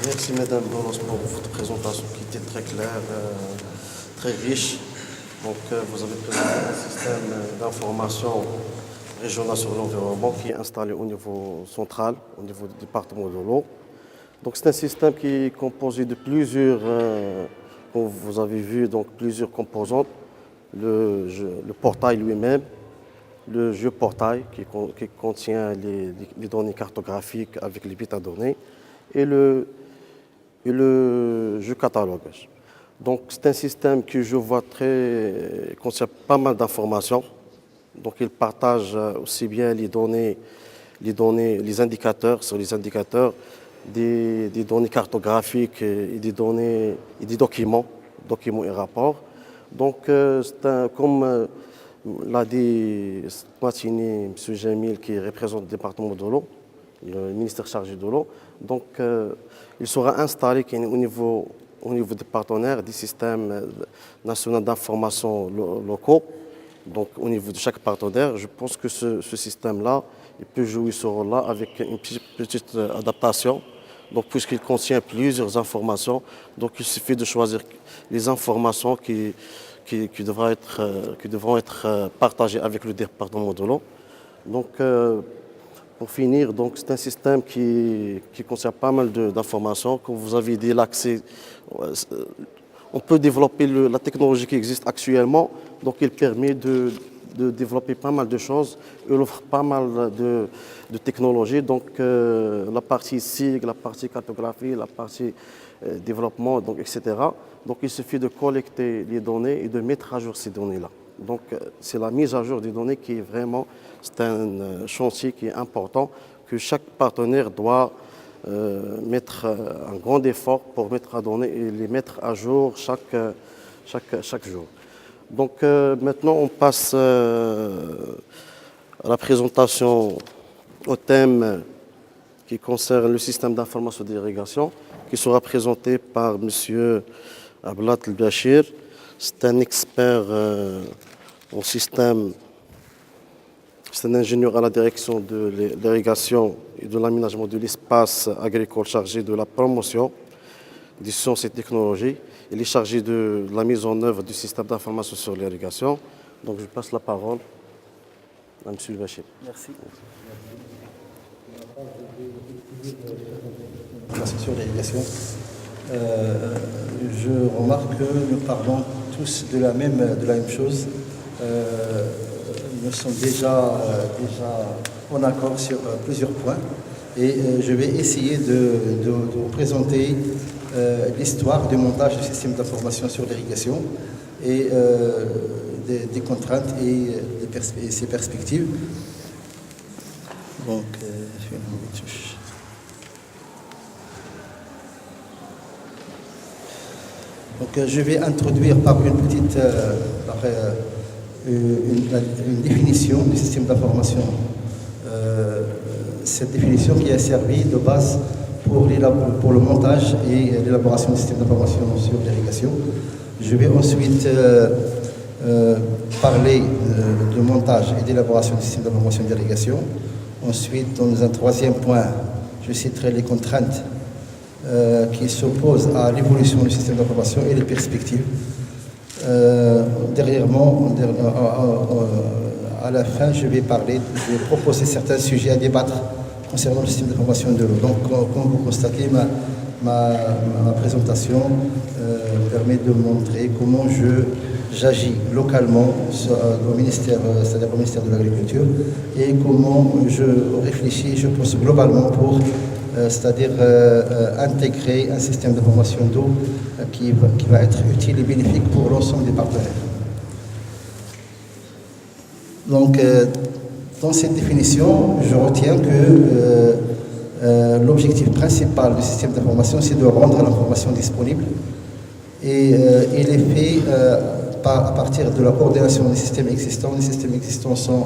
Merci Madame Dolos pour votre présentation qui était très claire, très riche. Donc vous avez présenté un système d'information régional sur l'environnement qui est installé au niveau central, au niveau du département de l'eau. Donc c'est un système qui est composé de plusieurs, comme vous avez vu, donc plusieurs composantes. Le portail lui-même, le jeu portail qui contient les données cartographiques avec les métadonnées et le jeu catalogue. Donc c'est un système que je vois contient pas mal d'informations. Donc il partage aussi bien les indicateurs sur les indicateurs, des données cartographiques et des données et des documents et rapports. Donc comme l'a dit cette matinée M. Jamil qui représente le département de l'eau, le ministère chargé de l'eau. Donc, il sera installé au niveau des partenaires des systèmes nationaux d'information locaux. Donc, au niveau de chaque partenaire, je pense que ce système-là, il peut jouer ce rôle-là avec une petite adaptation. Donc, puisqu'il contient plusieurs informations, donc il suffit de choisir les informations qui devront être partagées avec le département de l'eau. Donc, pour finir, donc c'est un système qui contient pas mal d'informations. Comme vous avez dit, l'accès, on peut développer la technologie qui existe actuellement. Donc, il permet de développer pas mal de choses. Il offre pas mal de technologies. Donc, la partie SIG, la partie cartographie, la partie développement, donc, etc. Donc, il suffit de collecter les données et de mettre à jour ces données-là. Donc, c'est la mise à jour des données qui est vraiment, c'est un chantier qui est important, que chaque partenaire doit mettre un grand effort pour mettre à donner et les mettre à jour chaque jour. Donc, maintenant, on passe à la présentation au thème qui concerne le système d'information d'irrigation, qui sera présenté par M. Ablat El-Bachir. C'est un expert en système, c'est un ingénieur à la direction de l'irrigation et de l'aménagement de l'espace agricole chargé de la promotion des sciences et technologies. Il est chargé de la mise en œuvre du système d'information sur l'irrigation. Donc je passe la parole à M. El-Bachir. Merci. Sur l'irrigation. Je remarque que nous parlons tous de la même chose. Nous sommes déjà en accord sur plusieurs points et je vais essayer de vous présenter l'histoire du montage du système d'information sur l'irrigation et des contraintes et ses perspectives. Donc, je vais une touche. Donc, je vais introduire par une définition du système d'information. Cette définition qui a servi de base pour le montage et l'élaboration du système d'information sur l'irrigation. Je vais ensuite parler de montage et d'élaboration du système d'information d'irrigation. Ensuite, dans un troisième point, je citerai les contraintes qui s'opposent à l'évolution du système d'information et les perspectives. À la fin, je vais proposer certains sujets à débattre concernant le système d'information de l'eau. Donc, comme vous constatez, ma présentation permet de montrer comment j'agis localement au ministère, c'est-à-dire au ministère de l'Agriculture, et comment je réfléchis, je pense globalement pour c'est-à-dire intégrer un système d'information d'eau qui va être utile et bénéfique pour l'ensemble des partenaires. Donc, dans cette définition, je retiens que l'objectif principal du système d'information, c'est de rendre l'information disponible et il est fait à partir de la coordination des systèmes existants. Les systèmes existants sont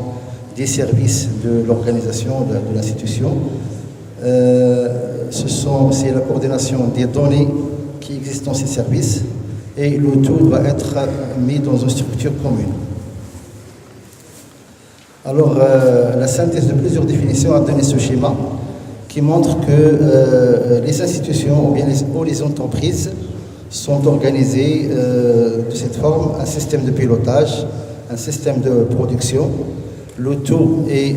des services de l'organisation, de l'institution. C'est la coordination des données qui existent dans ces services et le tout doit être mis dans une structure commune. Alors, la synthèse de plusieurs définitions a donné ce schéma qui montre que les institutions ou les entreprises sont organisées de cette forme, un système de pilotage, un système de production. Le tout est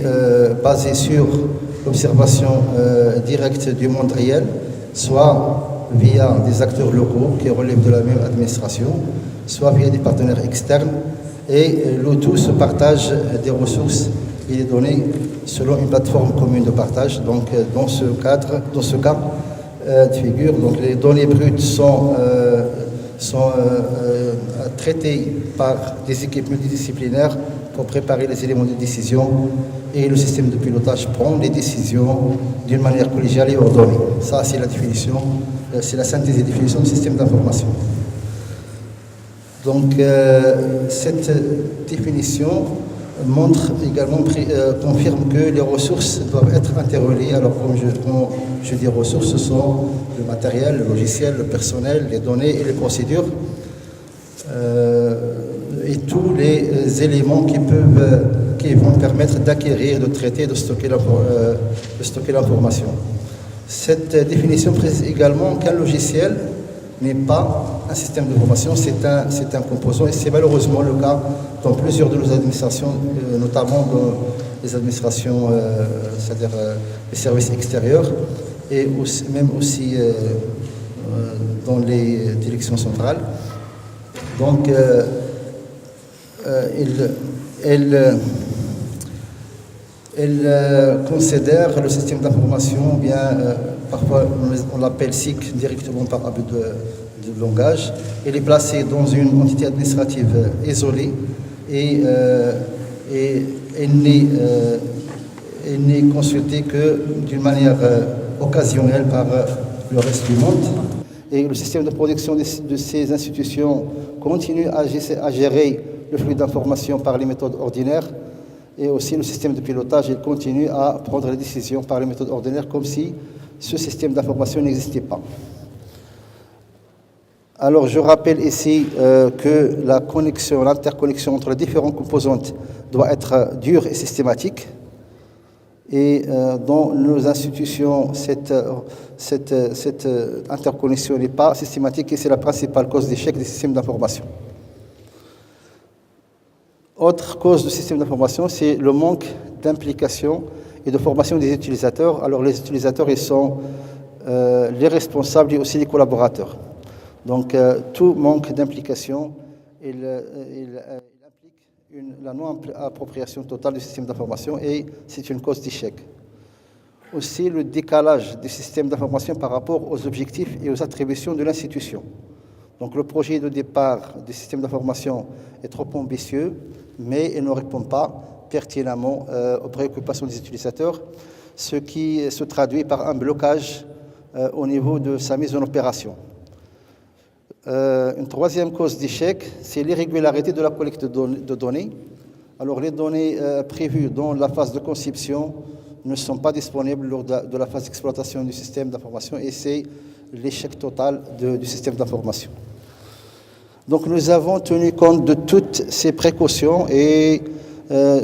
basé sur l'observation directe du monde réel, soit via des acteurs locaux qui relèvent de la même administration, soit via des partenaires externes. Et le tout se partage des ressources et des données selon une plateforme commune de partage. Donc, dans ce cas de figure, donc les données brutes sont traitées par des équipes multidisciplinaires pour préparer les éléments de décision, et le système de pilotage prend les décisions d'une manière collégiale et ordonnée. Ça, c'est la définition, c'est la synthèse et définition du système d'information. Donc, cette définition montre également, confirme que les ressources doivent être interreliées. Alors, quand je dis ressources, ce sont le matériel, le logiciel, le personnel, les données et les procédures, et tous les éléments qui vont permettre d'acquérir, de traiter, de stocker l'information. Cette définition précise également qu'un logiciel n'est pas un système d'information, c'est un composant, et c'est malheureusement le cas dans plusieurs de nos administrations, notamment dans les administrations, c'est-à-dire les services extérieurs, et même aussi dans les directions centrales. Donc, elle considère le système d'information, bien parfois on l'appelle SIC directement par abus de langage. Elle est placée dans une entité administrative isolée et elle n'est consultée que d'une manière occasionnelle par le reste du monde. Et le système de production de ces institutions continue à gérer le flux d'informations par les méthodes ordinaires, et aussi le système de pilotage, il continue à prendre les décisions par les méthodes ordinaires comme si ce système d'information n'existait pas. Alors je rappelle ici que l'interconnexion entre les différentes composantes doit être dure et systématique. Et dans nos institutions, cette interconnexion n'est pas systématique, et c'est la principale cause d'échec des systèmes d'information. Autre cause du système d'information, c'est le manque d'implication et de formation des utilisateurs. Alors les utilisateurs, ils sont les responsables et aussi les collaborateurs. Donc tout manque d'implication, il implique la non-appropriation totale du système d'information, et c'est une cause d'échec. Aussi le décalage du système d'information par rapport aux objectifs et aux attributions de l'institution. Donc le projet de départ du système d'information est trop ambitieux, mais il ne répond pas pertinemment aux préoccupations des utilisateurs, ce qui se traduit par un blocage au niveau de sa mise en opération. Une troisième cause d'échec, c'est l'irrégularité de la collecte de données. Alors les données prévues dans la phase de conception ne sont pas disponibles lors de la phase d'exploitation du système d'information, et c'est l'échec total du système d'information. Donc nous avons tenu compte de toutes ces précautions et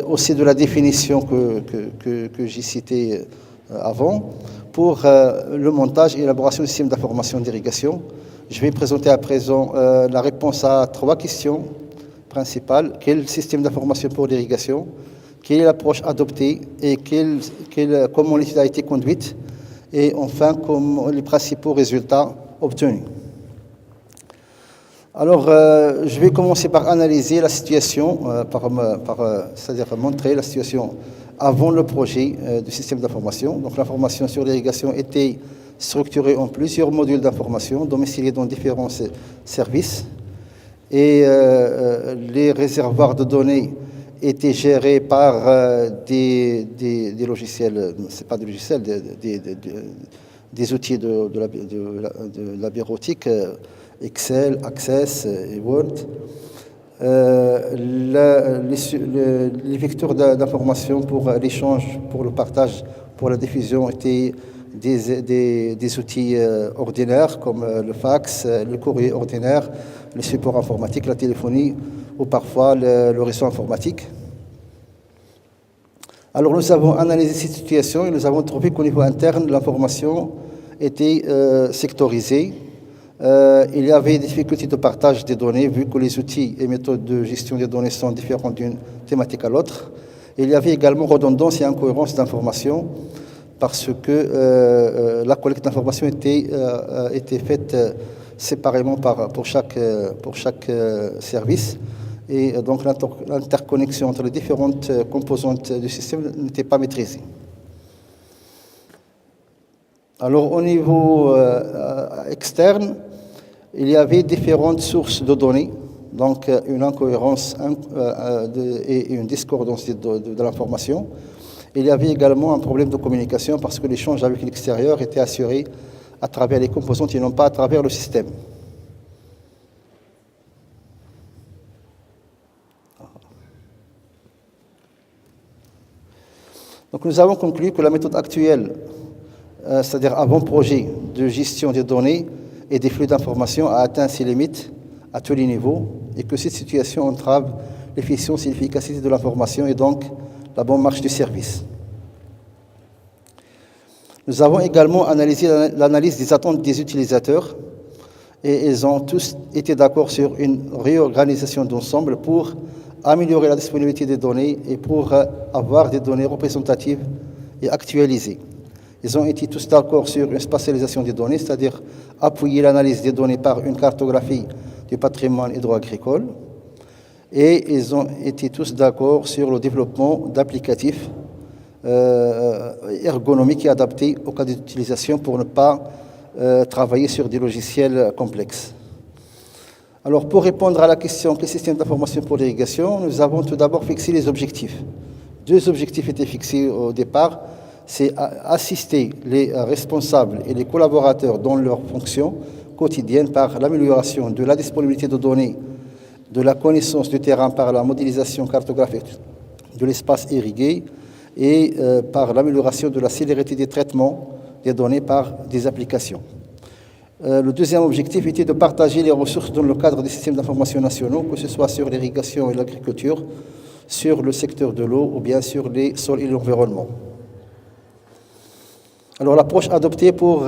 aussi de la définition que j'ai citée avant pour le montage et l'élaboration du système d'information d'irrigation. Je vais présenter à présent la réponse à 3 questions principales. Quel système d'information pour l'irrigation? Quelle est l'approche adoptée et comment l'étude a été conduite? Et enfin, les principaux résultats obtenus. Alors, je vais commencer par analyser la situation, c'est-à-dire montrer la situation avant le projet du système d'information. Donc, l'information sur l'irrigation était structurée en plusieurs modules d'information, domiciliés dans différents services. Et les réservoirs de données étaient gérés par des logiciels, c'est pas des logiciels, des outils de la bureautique, Excel, Access et Word. Les vecteurs d'information pour l'échange, pour le partage, pour la diffusion étaient des outils ordinaires comme le fax, le courrier ordinaire, le support informatique, la téléphonie ou parfois le réseau informatique. Alors nous avons analysé cette situation et nous avons trouvé qu'au niveau interne, l'information était sectorisée. Il y avait des difficultés de partage des données vu que les outils et méthodes de gestion des données sont différents d'une thématique à l'autre. Il y avait également redondance et incohérence d'informations parce que la collecte d'informations était faite séparément pour chaque service. Et donc l'interconnexion entre les différentes composantes du système n'était pas maîtrisée. Alors au niveau externe, il y avait différentes sources de données, donc une incohérence et une discordance de l'information. Il y avait également un problème de communication parce que l'échange avec l'extérieur était assuré à travers les composantes et non pas à travers le système. Donc nous avons conclu que la méthode actuelle, c'est-à-dire avant-projet de gestion des données et des flux d'informations, a atteint ses limites à tous les niveaux et que cette situation entrave l'efficience et l'efficacité de l'information et donc la bonne marche du service. Nous avons également analysé l'analyse des attentes des utilisateurs et ils ont tous été d'accord sur une réorganisation d'ensemble pour améliorer la disponibilité des données et pour avoir des données représentatives et actualisées. Ils ont été tous d'accord sur une spatialisation des données, c'est-à-dire appuyer l'analyse des données par une cartographie du patrimoine hydro-agricole. Et ils ont été tous d'accord sur le développement d'applicatifs ergonomiques et adaptés au cas d'utilisation pour ne pas travailler sur des logiciels complexes. Alors, pour répondre à la question quel système d'information pour l'irrigation, nous avons tout d'abord fixé les objectifs. 2 objectifs étaient fixés au départ, c'est assister les responsables et les collaborateurs dans leurs fonctions quotidiennes par l'amélioration de la disponibilité de données, de la connaissance du terrain par la modélisation cartographique de l'espace irrigué et par l'amélioration de la célérité des traitements des données par des applications. Le deuxième objectif était de partager les ressources dans le cadre des systèmes d'information nationaux, que ce soit sur l'irrigation et l'agriculture, sur le secteur de l'eau ou bien sur les sols et l'environnement. Alors l'approche adoptée pour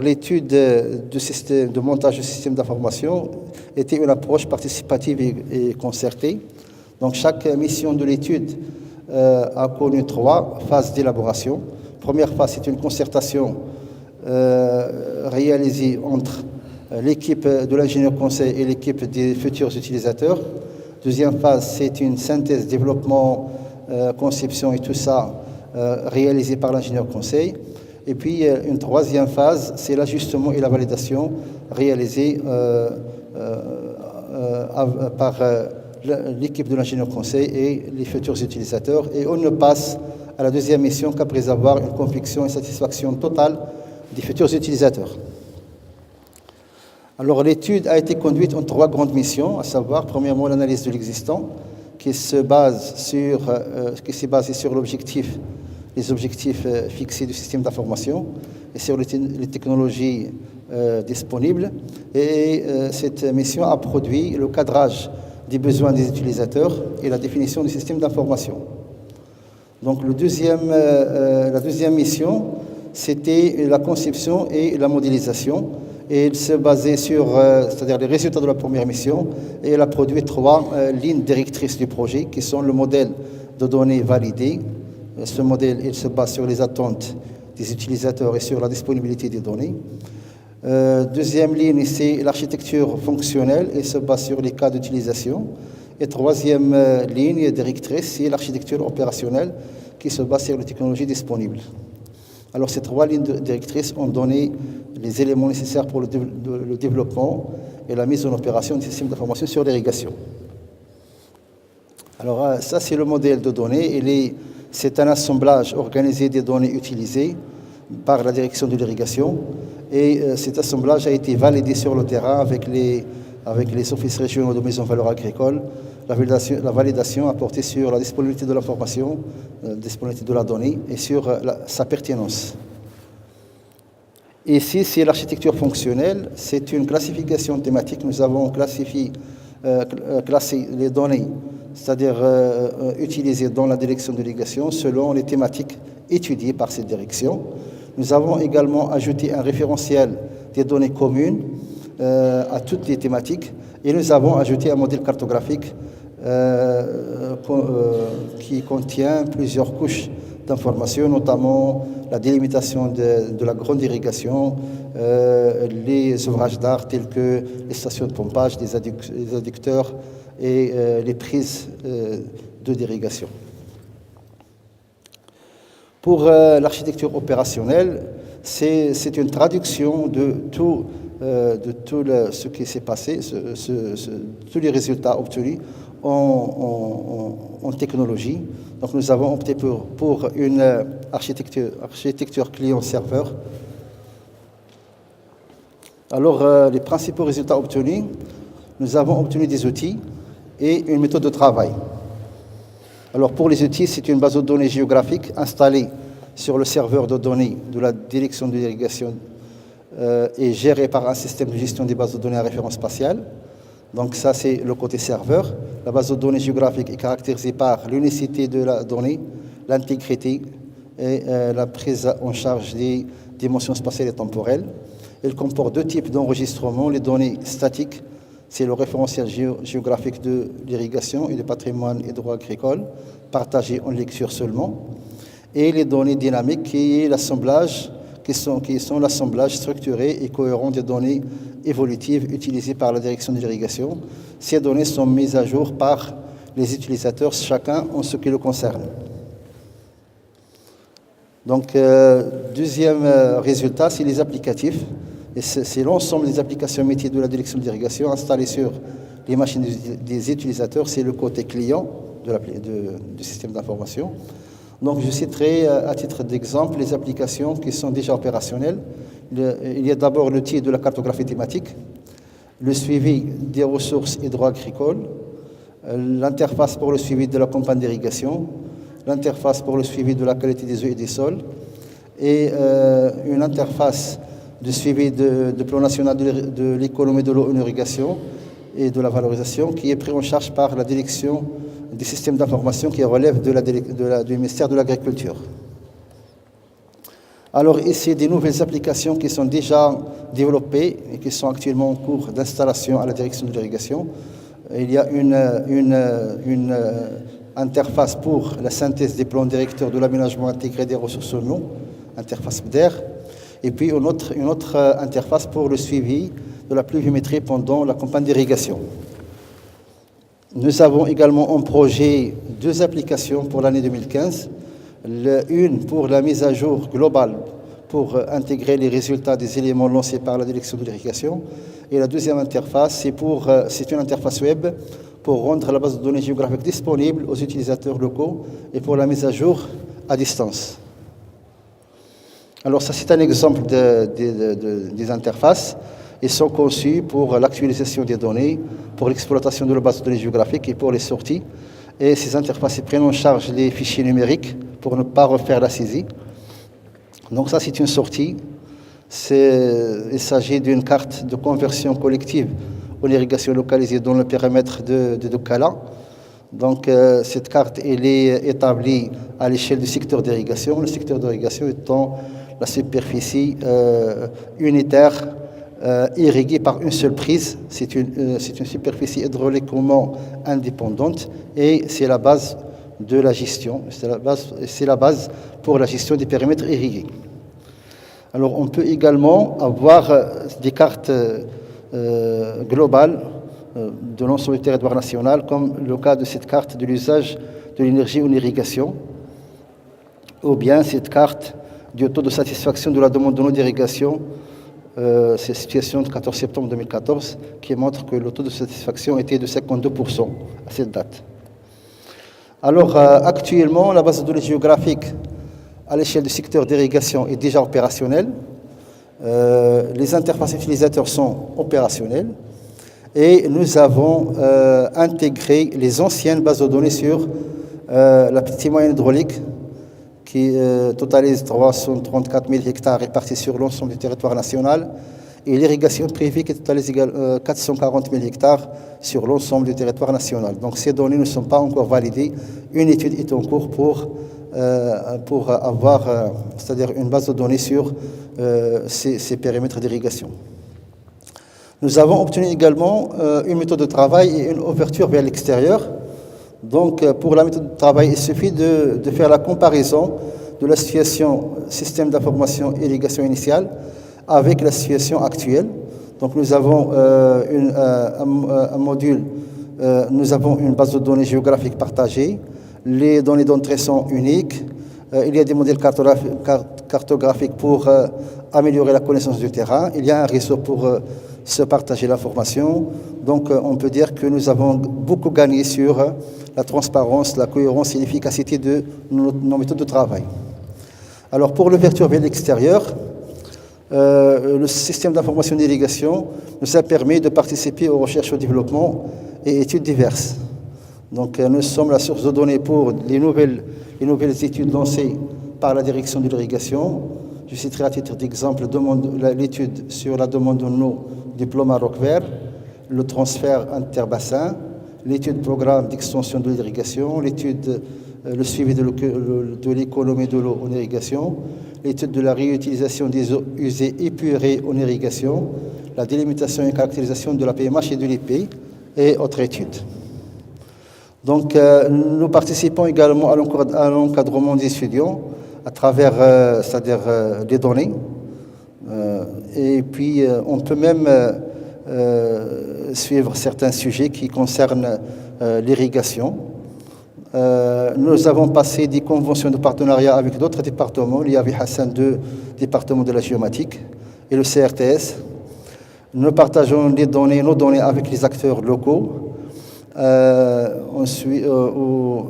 l'étude de montage du système d'information était une approche participative et concertée. Donc chaque mission de l'étude a connu 3 phases d'élaboration. Première phase, c'est une concertation réalisée entre l'équipe de l'ingénieur conseil et l'équipe des futurs utilisateurs. Deuxième phase, c'est une synthèse, développement, conception et tout ça réalisé par l'ingénieur conseil. Et puis une troisième phase, c'est l'ajustement et la validation réalisée par l'équipe de l'ingénieur conseil et les futurs utilisateurs. Et on ne passe à la deuxième mission qu'après avoir une conviction et satisfaction totale des futurs utilisateurs. Alors l'étude a été conduite en 3 grandes missions, à savoir premièrement l'analyse de l'existant, qui s'est basée sur les objectifs fixés du système d'information et sur les technologies disponibles. Et cette mission a produit le cadrage des besoins des utilisateurs et la définition du système d'information. Donc la deuxième mission, c'était la conception et la modélisation. Et elle se basait sur c'est-à-dire les résultats de la première mission. Et elle a produit 3 lignes directrices du projet qui sont le modèle de données validé. Ce modèle, il se base sur les attentes des utilisateurs et sur la disponibilité des données. Deuxième ligne, c'est l'architecture fonctionnelle et se base sur les cas d'utilisation. Et troisième ligne directrice, c'est l'architecture opérationnelle qui se base sur les technologies disponibles. Alors ces 3 lignes directrices ont donné les éléments nécessaires pour le développement et la mise en opération du système d'information sur l'irrigation. Alors ça, c'est le modèle de données. C'est un assemblage organisé des données utilisées par la direction de l'irrigation. Et cet assemblage a été validé sur le terrain avec les offices régionaux de mise en valeur agricole. La validation a porté sur la disponibilité de l'information, la disponibilité de la donnée et sur sa pertinence. Ici, c'est l'architecture fonctionnelle. C'est une classification thématique. Nous avons classé les données c'est-à-dire utilisées dans la direction de l'irrigation selon les thématiques étudiées par cette direction. Nous avons également ajouté un référentiel des données communes à toutes les thématiques et nous avons ajouté un modèle cartographique qui contient plusieurs couches d'informations, notamment la délimitation de la grande irrigation, les ouvrages d'art tels que les stations de pompage, les adducteurs et les prises d'irrigation. Pour l'architecture opérationnelle, c'est une traduction de tout ce qui s'est passé, tous les résultats obtenus en technologie. Donc nous avons opté pour une architecture client-serveur. Alors les principaux résultats obtenus, nous avons obtenu des outils et une méthode de travail. Alors pour les outils, c'est une base de données géographique installée sur le serveur de données de la direction de l'irrigation et gérée par un système de gestion des bases de données à référence spatiale. Donc ça, c'est le côté serveur. La base de données géographique est caractérisée par l'unicité de la donnée, l'intégrité et la prise en charge des dimensions spatiales et temporelles. Elle comporte deux types d'enregistrement, les données statiques, c'est le référentiel géographique de l'irrigation et du patrimoine et droit agricole, partagé en lecture seulement, et les données dynamiques qui est l'assemblage, qui sont l'assemblage structuré et cohérent des données évolutives utilisées par la direction de l'irrigation. Ces données sont mises à jour par les utilisateurs, chacun en ce qui le concerne. Donc, deuxième résultat, c'est les applicatifs. Et c'est l'ensemble des applications métiers de la direction de l'irrigation installées sur les machines des utilisateurs. C'est le côté client du système d'information. Donc, je citerai à titre d'exemple les applications qui sont déjà opérationnelles. Il y a d'abord l'outil de la cartographie thématique, le suivi des ressources et droits agricoles, l'interface pour le suivi de la campagne d'irrigation, l'interface pour le suivi de la qualité des eaux et des sols, et une interface de suivi du plan national de l'économie de l'eau en irrigation et de la valorisation qui est pris en charge par la direction des systèmes d'information qui relève du ministère de l'Agriculture. Alors ici, des nouvelles applications qui sont déjà développées et qui sont actuellement en cours d'installation à la direction de l'irrigation. Il y a une interface pour la synthèse des plans directeurs de l'aménagement intégré des ressources en eau, interface BDER, et puis une autre interface pour le suivi de la pluviométrie pendant la campagne d'irrigation. Nous avons également en projet deux applications pour l'année 2015. Une pour la mise à jour globale pour intégrer les résultats des éléments lancés par la direction de l'irrigation. Et la deuxième interface, c'est une interface web pour rendre la base de données géographique disponible aux utilisateurs locaux et pour la mise à jour à distance. Alors ça, c'est un exemple des interfaces. Ils sont conçus pour l'actualisation des données, pour l'exploitation de la base de données géographique et pour les sorties. Et ces interfaces prennent en charge les fichiers numériques pour ne pas refaire la saisie. Donc ça, c'est une sortie. Il s'agit d'une carte de conversion collective en irrigation localisée dans le périmètre de Dokala. Donc cette carte, elle est établie à l'échelle du secteur d'irrigation. Le secteur d'irrigation étant la superficie unitaire irriguée par une seule prise. C'est une superficie hydrauliquement indépendante et c'est la base de la gestion. C'est la base pour la gestion des périmètres irrigués. Alors on peut également avoir des cartes globales de l'ensemble du territoire national, comme le cas de cette carte de l'usage de l'énergie en irrigation, ou bien cette carte du taux de satisfaction de la demande de l'eau d'irrigation. C'est la situation de 14 septembre 2014 qui montre que le taux de satisfaction était de 52% à cette date. Alors actuellement, la base de données géographique à l'échelle du secteur d'irrigation est déjà opérationnelle. Les interfaces utilisateurs sont opérationnelles et nous avons intégré les anciennes bases de données sur la petite et moyenne hydraulique qui totalise 334 000 hectares répartis sur l'ensemble du territoire national et l'irrigation privée qui totalise 440 000 hectares sur l'ensemble du territoire national. Donc ces données ne sont pas encore validées. Une étude est en cours pour avoir c'est-à-dire une base de données sur ces périmètres d'irrigation. Nous avons obtenu également une méthode de travail et une ouverture vers l'extérieur. Donc pour la méthode de travail, il suffit de faire la comparaison de la situation système d'information irrigation initiale avec la situation actuelle. Donc nous avons un module, nous avons une base de données géographique partagée, les données d'entrée sont uniques, il y a des modèles cartographiques pour améliorer la connaissance du terrain, il y a un réseau pour se partager l'information. Donc on peut dire que nous avons beaucoup gagné sur la transparence, la cohérence et l'efficacité de nos méthodes de travail. Alors pour l'ouverture vers l'extérieur, le système d'information d'irrigation nous a permis de participer aux recherches au développement et études diverses. Donc nous sommes la source de données pour les nouvelles études lancées par la direction de l'irrigation. Je citerai à titre d'exemple l'étude sur la demande de eau du plan Maroc vert, le transfert interbassin, l'étude programme d'extension de l'irrigation, l'étude le suivi de l'économie de l'eau en irrigation, l'étude de la réutilisation des eaux usées épurées en irrigation, la délimitation et caractérisation de la PMH et de l'IP et autres études. Donc nous participons également à l'encadrement des étudiants à travers c'est-à-dire les données et puis on peut même suivre certains sujets qui concernent l'irrigation. Nous avons passé des conventions de partenariat avec d'autres départements. Il y avait Hassan, 2 départements de la géomatique et le CRTS. Nous partageons nos données avec les acteurs locaux.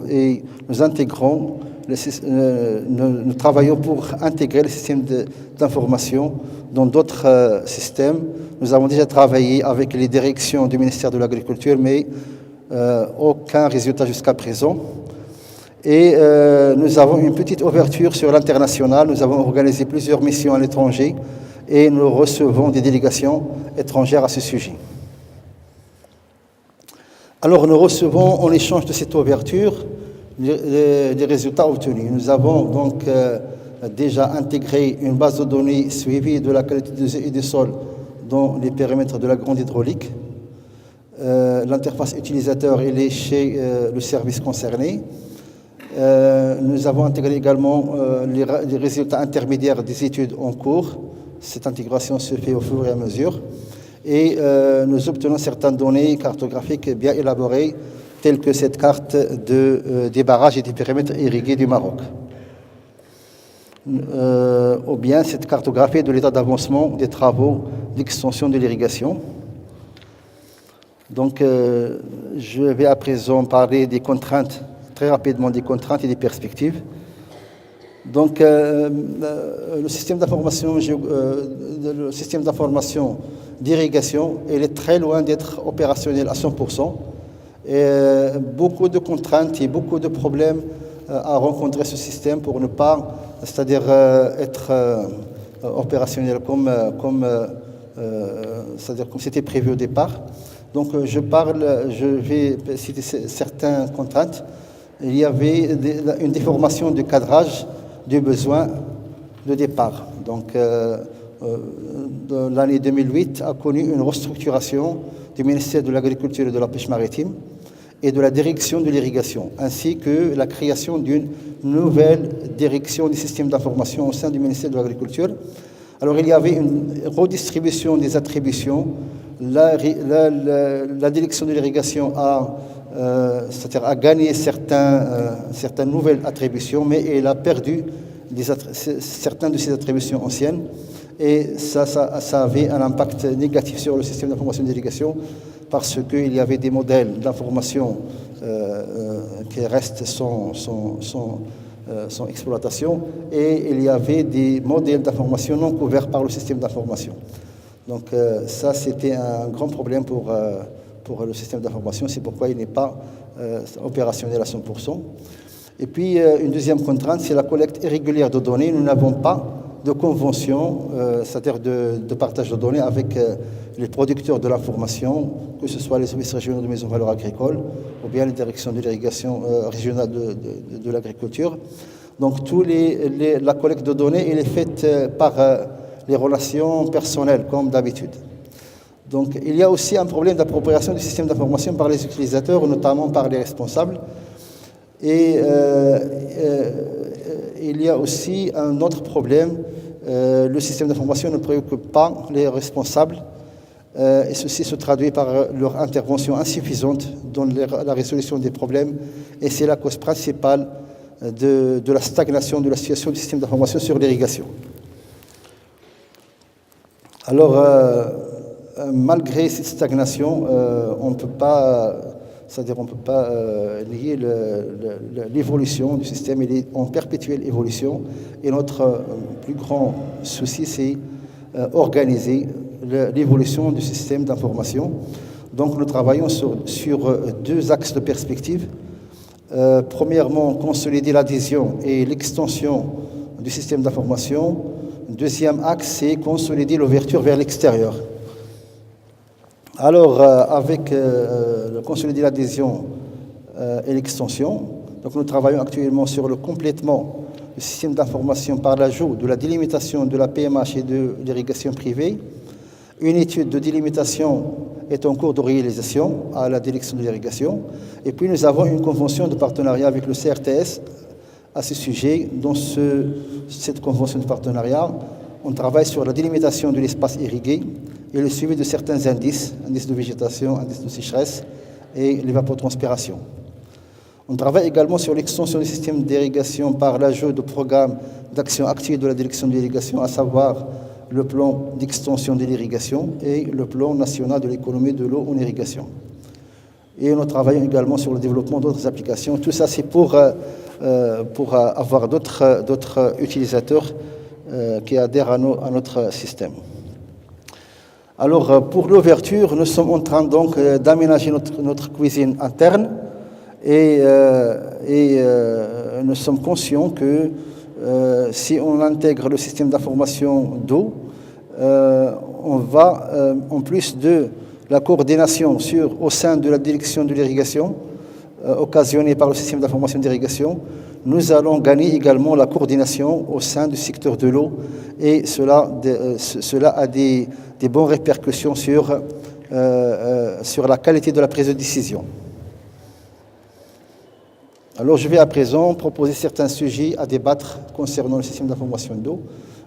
Et nous intégrons, nous travaillons pour intégrer le système d'information dans d'autres systèmes. Nous avons déjà travaillé avec les directions du ministère de l'Agriculture, mais aucun résultat jusqu'à présent. Et nous avons une petite ouverture sur l'international. Nous avons organisé plusieurs missions à l'étranger et nous recevons des délégations étrangères à ce sujet. Alors nous recevons en échange de cette ouverture les résultats obtenus. Nous avons donc déjà intégré une base de données suivie de la qualité des eaux et des sols dans les périmètres de la grande hydraulique. L'interface utilisateur elle est chez le service concerné. Nous avons intégré également les résultats intermédiaires des études en cours. Cette intégration se fait au fur et à mesure. Et nous obtenons certaines données cartographiques bien élaborées, telles que cette carte des barrages et des périmètres irrigués du Maroc. Ou bien cette cartographie de l'état d'avancement des travaux d'extension de l'irrigation. Donc, je vais à présent parler des contraintes, très rapidement des contraintes et des perspectives. Donc, le système d'information d'irrigation, il est très loin d'être opérationnel à 100%. Et beaucoup de contraintes et beaucoup de problèmes à rencontrer ce système pour ne pas, c'est-à-dire être opérationnel comme c'était prévu au départ. Donc je vais citer certaines contraintes. Il y avait une déformation du cadrage du besoin de départ. Donc l'année 2008 a connu une restructuration du ministère de l'Agriculture et de la Pêche maritime et de la direction de l'irrigation, ainsi que la création d'une nouvelle direction du système d'information au sein du ministère de l'Agriculture. Alors il y avait une redistribution des attributions. La direction de l'irrigation c'est-à-dire a gagné certaines nouvelles attributions, mais elle a perdu certaines de ses attributions anciennes. Et ça avait un impact négatif sur le système d'information d'irrigation parce qu'il y avait des modèles d'information qui restent sans exploitation et il y avait des modèles d'information non couverts par le système d'information. Donc ça, c'était un grand problème pour le système d'information. C'est pourquoi il n'est pas opérationnel à 100%. Et puis, une deuxième contrainte, c'est la collecte irrégulière de données. Nous n'avons pas de conventions, c'est-à-dire de partage de données avec les producteurs de l'information, que ce soit les services régionaux de mise en valeur agricole ou bien les directions de l'irrigation régionale de l'agriculture. Donc, la collecte de données elle est faite par les relations personnelles, comme d'habitude. Donc, il y a aussi un problème d'appropriation du système d'information par les utilisateurs, notamment par les responsables. Et il y a aussi un autre problème. Le système d'information ne préoccupe pas les responsables et ceci se traduit par leur intervention insuffisante dans la résolution des problèmes et c'est la cause principale de la stagnation de la situation du système d'information sur l'irrigation. Alors, malgré cette stagnation, on ne peut pas nier l'évolution du système. Il est en perpétuelle évolution et notre plus grand souci, c'est organiser l'évolution du système d'information. Donc nous travaillons sur deux axes de perspective. Premièrement, consolider l'adhésion et l'extension du système d'information. Deuxième axe, c'est consolider l'ouverture vers l'extérieur. Alors, avec consolider l'adhésion et l'extension, donc nous travaillons actuellement sur le complètement du système d'information par l'ajout de la délimitation de la PMH et de l'irrigation privée. Une étude de délimitation est en cours de réalisation à la direction de l'irrigation. Et puis nous avons une convention de partenariat avec le CRTS à ce sujet. Dans cette convention de partenariat, on travaille sur la délimitation de l'espace irrigué et le suivi de certains indices de végétation, indices de sécheresse et l'évapotranspiration. On travaille également sur l'extension du système d'irrigation par l'ajout de programmes d'action active de la direction de l'irrigation, à savoir le plan d'extension de l'irrigation et le plan national de l'économie de l'eau en irrigation. Et nous travaillons également sur le développement d'autres applications. Tout ça, c'est pour avoir d'autres utilisateurs qui adhèrent à notre système. Alors, pour l'ouverture, nous sommes en train donc d'aménager notre cuisine interne et nous sommes conscients que si on intègre le système d'information d'eau, on va, en plus de la coordination au sein de la direction de l'irrigation, occasionnée par le système d'information d'irrigation, nous allons gagner également la coordination au sein du secteur de l'eau et cela a des bonnes répercussions sur la qualité de la prise de décision. Alors je vais à présent proposer certains sujets à débattre concernant le système d'information d'eau.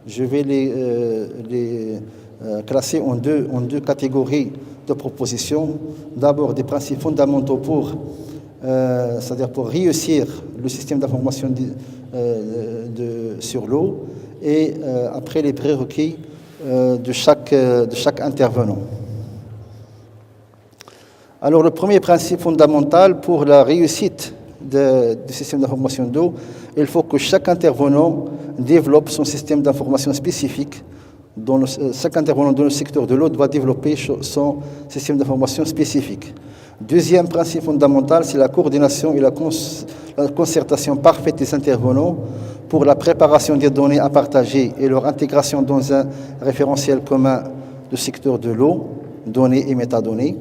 Je vais les classer en deux catégories de propositions. D'abord des principes fondamentaux c'est-à-dire pour réussir le système d'information sur l'eau et après les prérequis de chaque intervenant. Alors le premier principe fondamental pour la réussite du système d'information d'eau, il faut que chaque intervenant développe son système d'information spécifique. Chaque intervenant dans le secteur de l'eau doit développer son système d'information spécifique. Deuxième principe fondamental, c'est la coordination et la concertation parfaite des intervenants pour la préparation des données à partager et leur intégration dans un référentiel commun du secteur de l'eau, données et métadonnées.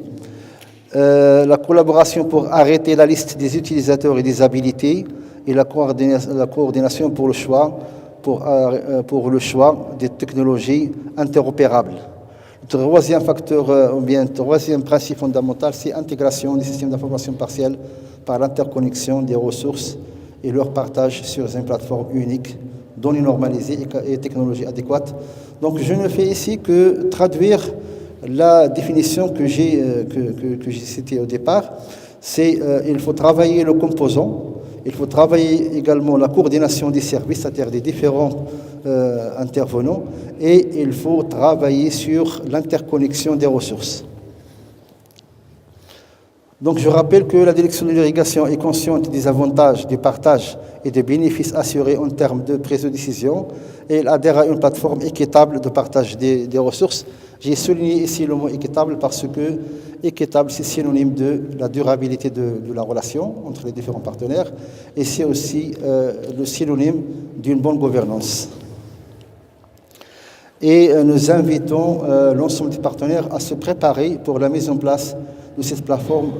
La collaboration pour arrêter la liste des utilisateurs et des habilités et la coordination pour le choix des technologies interopérables. Troisième principe fondamental, c'est l'intégration des systèmes d'information partielle par l'interconnexion des ressources et leur partage sur une plateforme unique, données normalisées et technologies adéquates. Donc je ne fais ici que traduire la définition que j'ai citée au départ. C'est il faut travailler le composant, il faut travailler également la coordination des services, c'est-à-dire des différents intervenants, et il faut travailler sur l'interconnexion des ressources. Donc je rappelle que la direction de l'irrigation est consciente des avantages du partage et des bénéfices assurés en termes de prise de décision et elle adhère à une plateforme équitable de partage des ressources. J'ai souligné ici le mot équitable parce que équitable, c'est synonyme de la durabilité de la relation entre les différents partenaires et c'est aussi le synonyme d'une bonne gouvernance. Et nous invitons l'ensemble des partenaires à se préparer pour la mise en place de cette plateforme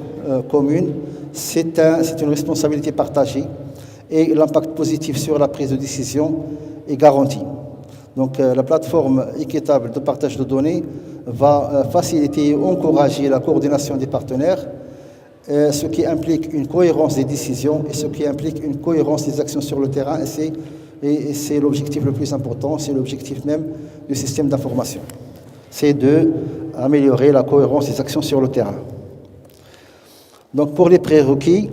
commune. C'est une responsabilité partagée et l'impact positif sur la prise de décision est garanti. Donc la plateforme équitable de partage de données va faciliter et encourager la coordination des partenaires, ce qui implique une cohérence des décisions et ce qui implique une cohérence des actions sur le terrain. Et c'est l'objectif le plus important, c'est l'objectif même du système d'information. C'est d'améliorer la cohérence des actions sur le terrain. Donc pour les prérequis,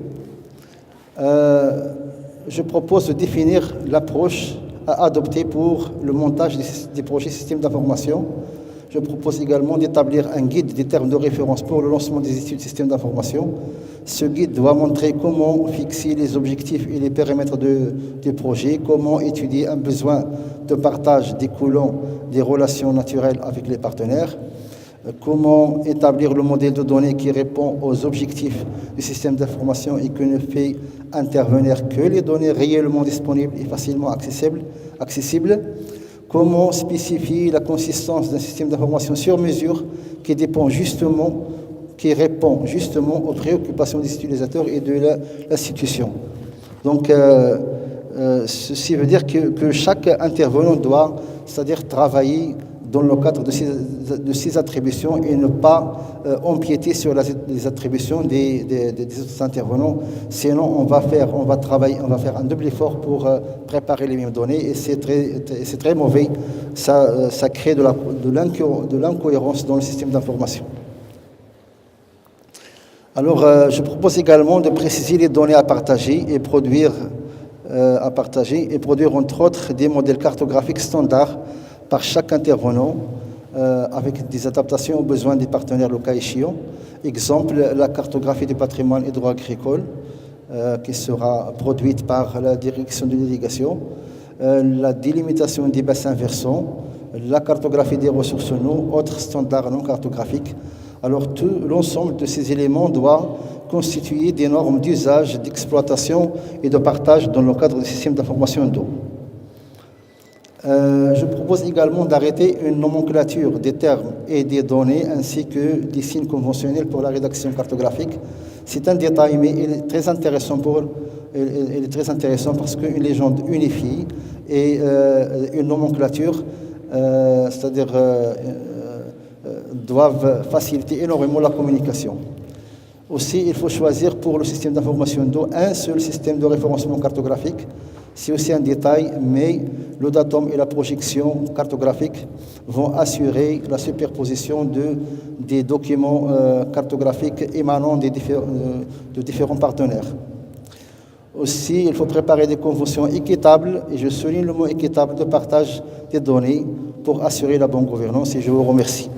je propose de définir l'approche à adopter pour le montage des projets systèmes d'information. Je propose également d'établir un guide des termes de référence pour le lancement des études systèmes d'information. Ce guide doit montrer comment fixer les objectifs et les périmètres du projet, comment étudier un besoin de partage découlant des relations naturelles avec les partenaires, comment établir le modèle de données qui répond aux objectifs du système d'information et qui ne fait intervenir que les données réellement disponibles et facilement accessibles. Comment spécifier la consistance d'un système d'information sur mesure qui répond justement aux préoccupations des utilisateurs et de l'institution. Donc, ceci veut dire que chaque intervenant doit, c'est-à-dire travailler dans le cadre de ses attributions et ne pas empiéter sur les attributions des autres intervenants. Sinon, on va faire un double effort pour préparer les mêmes données et c'est très mauvais. Ça crée de l'incohérence dans le système d'information. Alors, je propose également de préciser les données à partager et produire entre autres des modèles cartographiques standards par chaque intervenant avec des adaptations aux besoins des partenaires le cas échéant. Exemple, la cartographie du patrimoine et droit agricole qui sera produite par la direction de l'irrigation, la délimitation des bassins versants, la cartographie des ressources en eau, autres standards non cartographiques. Alors l'ensemble de ces éléments doit constituer des normes d'usage, d'exploitation et de partage dans le cadre du système d'information d'eau. Je propose également d'arrêter une nomenclature des termes et des données ainsi que des signes conventionnels pour la rédaction cartographique. C'est un détail, mais il est très intéressant parce qu'une légende unifiée et une nomenclature, c'est-à-dire doivent faciliter énormément la communication. Aussi, il faut choisir pour le système d'information d'eau un seul système de référencement cartographique. C'est aussi un détail, mais le datum et la projection cartographique vont assurer la superposition des documents cartographiques émanant de différents partenaires. Aussi, il faut préparer des conventions équitables, et je souligne le mot équitable, de partage des données pour assurer la bonne gouvernance, et je vous remercie.